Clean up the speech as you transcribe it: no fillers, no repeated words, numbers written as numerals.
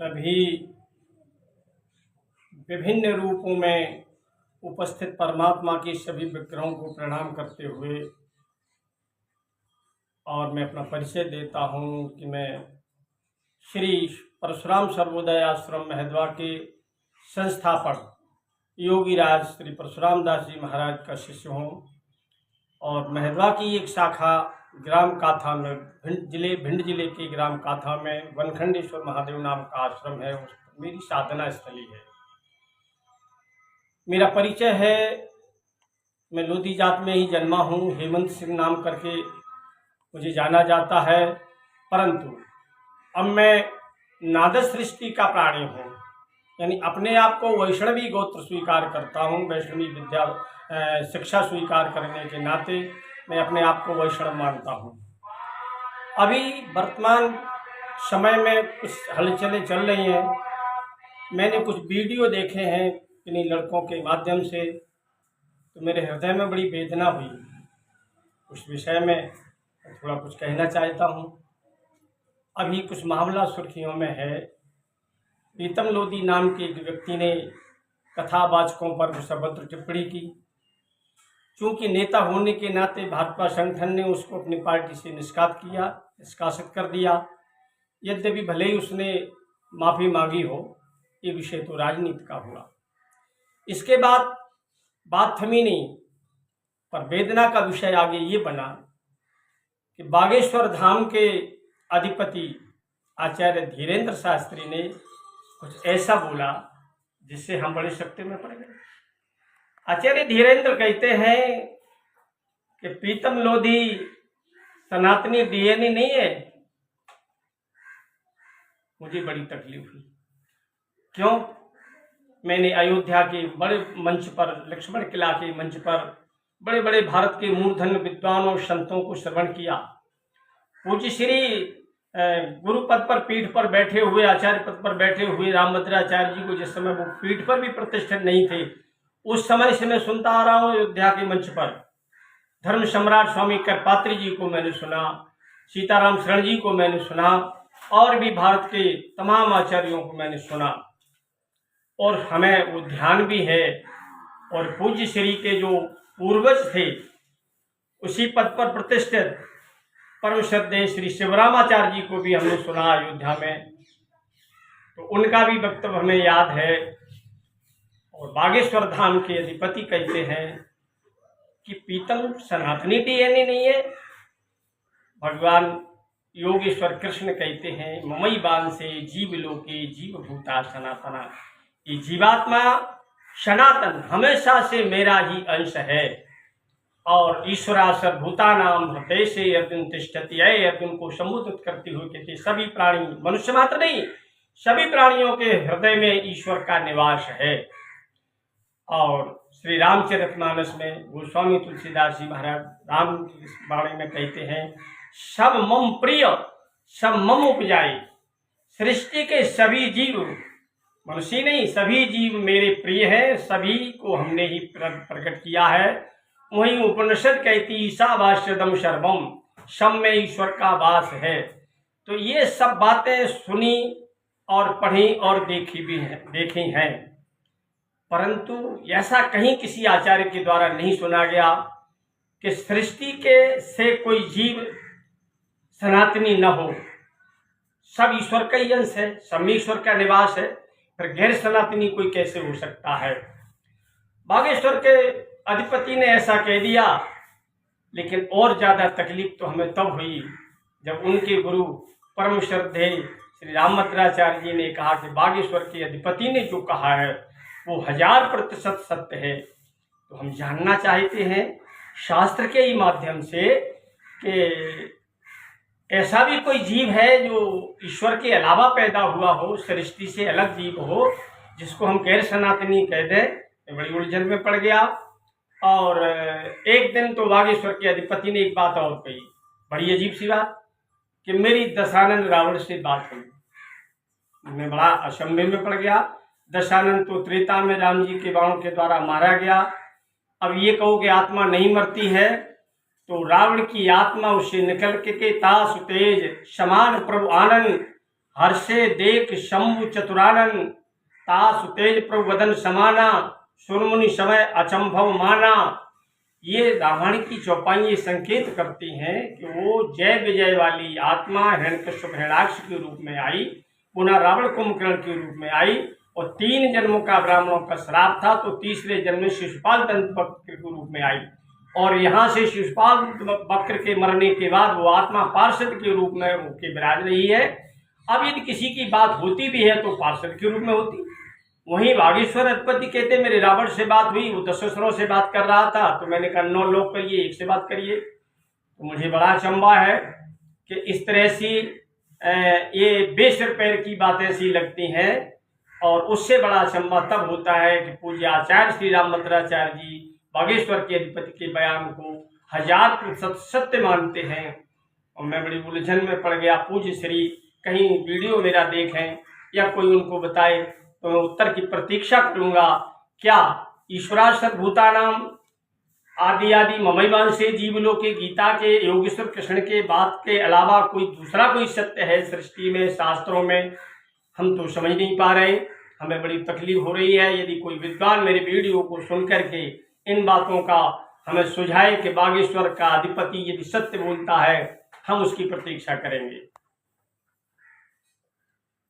सभी विभिन्न रूपों में उपस्थित परमात्मा की सभी विग्रहों को प्रणाम करते हुए और मैं अपना परिचय देता हूँ कि मैं श्री परशुराम सर्वोदय आश्रम महदवा के संस्थापक योगी राज श्री परशुराम दास जी महाराज का शिष्य हूँ और महदवा की एक शाखा ग्राम काथा में भिंड जिले के ग्राम काथा में वनखंडेश्वर महादेव नाम का आश्रम है। उस मेरी साधना स्थली है। मेरा परिचय है, मैं लोधी जात में ही जन्मा हूँ। हेमंत सिंह नाम करके मुझे जाना जाता है, परंतु अब मैं नादर सृष्टि का प्राणी हूँ, यानी अपने आप को वैष्णवी गोत्र स्वीकार करता हूँ। वैष्णवी विद्या शिक्षा स्वीकार करने के नाते मैं अपने आप को वैष्णव मानता हूँ। अभी वर्तमान समय में कुछ हलचलें चल रही हैं। मैंने कुछ वीडियो देखे हैं इन्हीं लड़कों के माध्यम से, तो मेरे हृदय में बड़ी वेदना हुई। उस विषय में थोड़ा कुछ कहना चाहता हूँ। अभी कुछ मामला सुर्खियों में है। प्रीतम लोधी नाम के एक व्यक्ति ने कथावाचकों पर सभद्र टिप्पणी की। चूंकि नेता होने के नाते भाजपा संगठन ने उसको अपनी पार्टी से निष्कासित कर दिया। यद्यपि भले ही उसने माफ़ी मांगी हो, ये विषय तो राजनीति का हुआ। इसके बाद बात थमी नहीं, पर वेदना का विषय आगे ये बना कि बागेश्वर धाम के अधिपति आचार्य धीरेन्द्र शास्त्री ने कुछ ऐसा बोला जिससे हम बड़े शक्ति में पड़ गए। आचार्य धीरेन्द्र कहते हैं कि प्रीतम लोधी सनातनी डीएनए नहीं है। मुझे बड़ी तकलीफ हुई। क्यों? मैंने अयोध्या के बड़े मंच पर, लक्ष्मण किला के मंच पर बड़े बड़े भारत के मूर्धन्य विद्वानों संतों को श्रवण किया। पूज्य श्री गुरु पद पर, पीठ पर बैठे हुए, आचार्य पद पर बैठे हुए रामभद्राचार्य जी को जिस समय वो पीठ पर भी प्रतिष्ठित नहीं थे, उस समय से मैं सुनता आ रहा हूँ। अयोध्या के मंच पर धर्म सम्राट स्वामी करपात्री जी को मैंने सुना, सीताराम शरण जी को मैंने सुना, और भी भारत के तमाम आचार्यों को मैंने सुना, और हमें वो ध्यान भी है। और पूज्य श्री के जो पूर्वज थे, उसी पद पर प्रतिष्ठित परम श्रद्धेय श्री शिवरामाचार्य जी को भी हमने सुना अयोध्या में, तो उनका भी वक्तव्य हमें याद है। और बागेश्वर धाम के अधिपति कहते हैं कि पीतम सनातनी डीएनए नहीं है। भगवान योगेश्वर कृष्ण कहते हैं, ममई बान से जीव लोके जीव भूता सनातना। ये जीवात्मा सनातन हमेशा से मेरा ही अंश है। और ईश्वरासर भूतानाम हृदय से अर्जुन तिष्ठति। अर्जुन को संबोधित करते हुए कहते सभी प्राणी, मनुष्य मात्र नहीं, सभी प्राणियों के हृदय में ईश्वर का निवास है। और श्री रामचरितमानस में गोस्वामी तुलसीदास जी महाराज राम की बाणी में कहते हैं, सब मम प्रिय सब मम उपजाए। सृष्टि के सभी जीव, मनुष्य नहीं, सभी जीव मेरे प्रिय हैं, सभी को हमने ही प्रकट किया है। वहीं उपनिषद कहती ईशावास्यदम सर्वम, सब में ईश्वर का वास है। तो ये सब बातें सुनी और पढ़ी और देखी हैं, परंतु ऐसा कहीं किसी आचार्य के द्वारा नहीं सुना गया कि सृष्टि के से कोई जीव सनातनी न हो। सब ईश्वर का ही अंश है, सब में ईश्वर का निवास है, पर गैर सनातनी कोई कैसे हो सकता है? बागेश्वर के अधिपति ने ऐसा कह दिया, लेकिन और ज्यादा तकलीफ तो हमें तब हुई जब उनके गुरु परम श्रद्धेय श्री रामभद्राचार्य जी ने कहा कि बागेश्वर के अधिपति ने जो कहा है वो 1000% सत्य है। तो हम जानना चाहते हैं शास्त्र के ही माध्यम से कि ऐसा भी कोई जीव है जो ईश्वर के अलावा पैदा हुआ हो, सृष्टि से अलग जीव हो, जिसको हम गैर सनातनी कह दें। मैं बड़ी उलझन में पड़ गया। और एक दिन तो बागेश्वर के अधिपति ने एक बात और कही, बड़ी अजीब सी बात, कि मेरी दशानन रावण से बात हुई। मैं बड़ा अचंभे में पड़ गया। दशानन तो त्रेता में राम जी के बाणों के द्वारा मारा गया। अब ये कहो कि आत्मा नहीं मरती है, तो रावण की आत्मा उससे निकल के तास तेज समान प्रभु आनंद हर्षे देख शंभु चतुरानन, तासु तेज प्रभु समाना, सुरमुनि समय अचंभव माना। ये रावण की चौपाई ये संकेत करती हैं कि वो जय विजय वाली आत्मा हिरण्यकश्यप हिरण्याक्ष के रूप में आई, पुनः रावण कुंभकर्ण के रूप में आई, और 3 जन्मों का ब्राह्मणों का श्राप था, तो तीसरे जन्म में शिशुपाल दंत वक्र के रूप में आई, और यहाँ से शिशुपाल वक्र के मरने के बाद वो आत्मा पार्षद के रूप में होकर विराज रही है। अब यदि किसी की बात होती भी है तो पार्षद के रूप में होती। वहीं बागेश्वर अधिपति कहते मेरे रावण से बात हुई, वो दशस्वरों से बात कर रहा था, तो मैंने कहा 9 लोग करिए, 1 से बात करिए। तो मुझे बड़ा अचंभा है कि इस तरह से ये बेसिर पैर की बातें ऐसी लगती हैं, और उससे बड़ा अचंभा तब होता है कि पूज्य आचार्य श्री राम मंत्राचार्य जी बागेश्वर के अधिपति के बयान को 1000% सत्य मानते हैं। और मैं बड़ी उलझन में पड़ गया। पूज्य श्री कहीं वीडियो मेरा देखें या कोई उनको बताए तो मैं उत्तर की प्रतीक्षा करूंगा। क्या ईश्वरा सर्वभूतानाम आदि आदि ममैवांशे जीवलोके गीता के योगेश्वर कृष्ण के बात के अलावा कोई दूसरा कोई सत्य है सृष्टि में, शास्त्रों में? हम तो समझ नहीं पा रहे। हमें बड़ी तकलीफ हो रही है। यदि कोई विद्वान मेरे वीडियो को सुन करके इन बातों का हमें सुझाए कि बागेश्वर का अधिपति यदि सत्य बोलता है, हम उसकी प्रतीक्षा करेंगे।